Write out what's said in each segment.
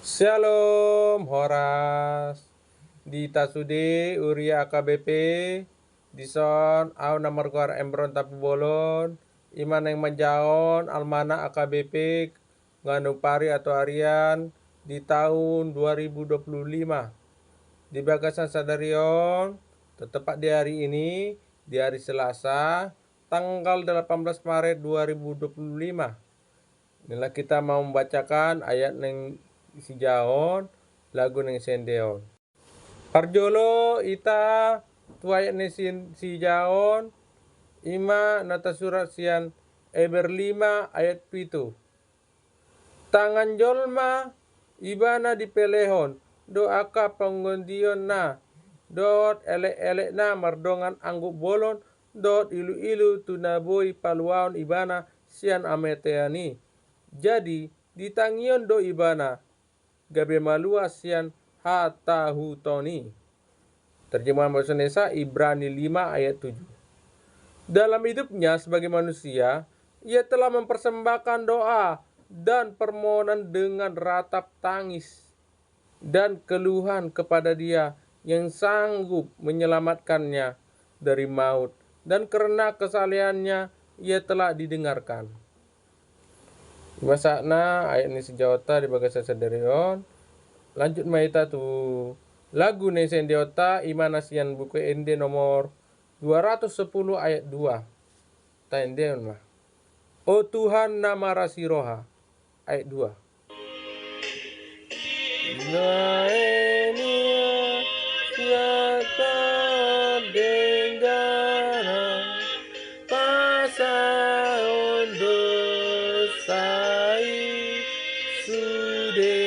Shalom Horas di Tasude Uria AKBP Dison au namar kuar embron tapu bolon iman yang menjaon almana AKBP nganupari atau harian di tahun 2025 di Bagasan Sadarion tepat di hari ini di hari Selasa tanggal 18 Maret 2025. Inilah kita mau membacakan ayat yang si jaon lagu neng sendeon. Parjolo ita tuayat neng si jaon ima nata surat sian Eber 5 ayat pitu. Tangan jolma ibana di pelehon doaka penggondion na dot elek-elek na mardongan angguk bolon dot ilu-ilu tunaboi paluaon ibana sian ameteani. Jadi ditangion do ibana gabe malua sian hatahutoni. Terjemahan bahasa Indonesia Ibrani 5 ayat 7. Dalam hidupnya sebagai manusia, ia telah mempersembahkan doa dan permohonan dengan ratap tangis dan keluhan kepada Dia yang sanggup menyelamatkannya dari maut, dan karena kesalehannya ia telah didengarkan. Masakna ayat ini sejauta di Bagasan Sadarion. Lanjut maita tu lagu ni sendiota imanasian buku ende nomor 210 ayat 2. Ta ende mah. O Tuhan nama rasiroha ayat 2. Naenia siata denggara pasaon dosai sude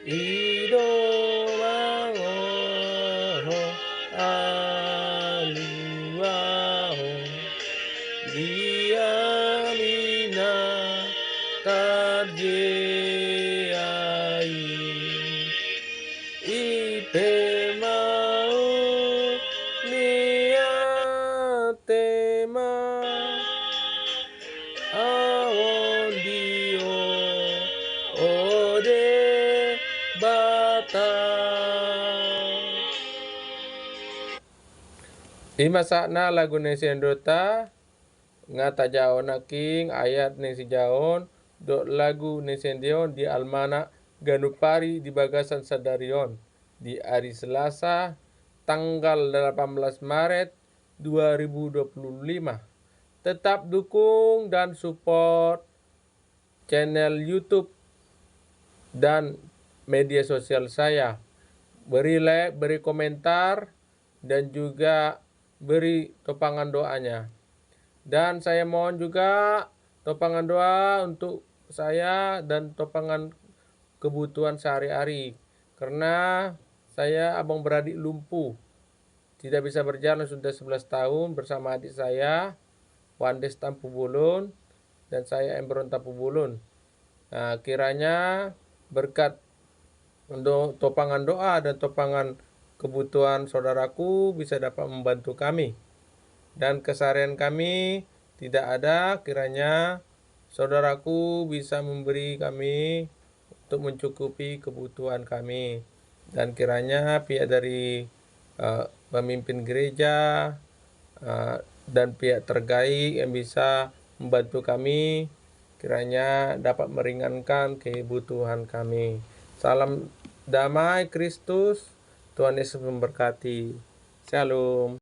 idomangoho aluaho diamina karjeai ipe mau niatema awon dio ode bata. Ima sakna lagu neng sendota ngata jaon king ayat neng si jaon dot lagu neng sendion di almana ganupari di Bagasan Sadarion di hari Selasa tanggal 18 Maret 2025. Tetap dukung dan support channel YouTube dan media sosial saya. Beri like, beri komentar, dan juga beri topangan doanya. Dan saya mohon juga topangan doa untuk saya dan topangan kebutuhan sehari-hari. Karena saya abang beradik lumpuh. Tidak bisa berjalan sudah 11 tahun bersama adik saya, Wandes Tampu Bulun, dan saya Embron Tampu Bulun. Nah, kiranya berkat untuk topangan doa dan topangan kebutuhan saudaraku bisa dapat membantu kami. Dan keseharian kami tidak ada, kiranya saudaraku bisa memberi kami untuk mencukupi kebutuhan kami. Dan kiranya pihak dari pemimpin gereja dan pihak terkait yang bisa membantu kami, kiranya dapat meringankan kebutuhan kami. Salam damai Kristus, Tuhan Yesus memberkati. Shalom.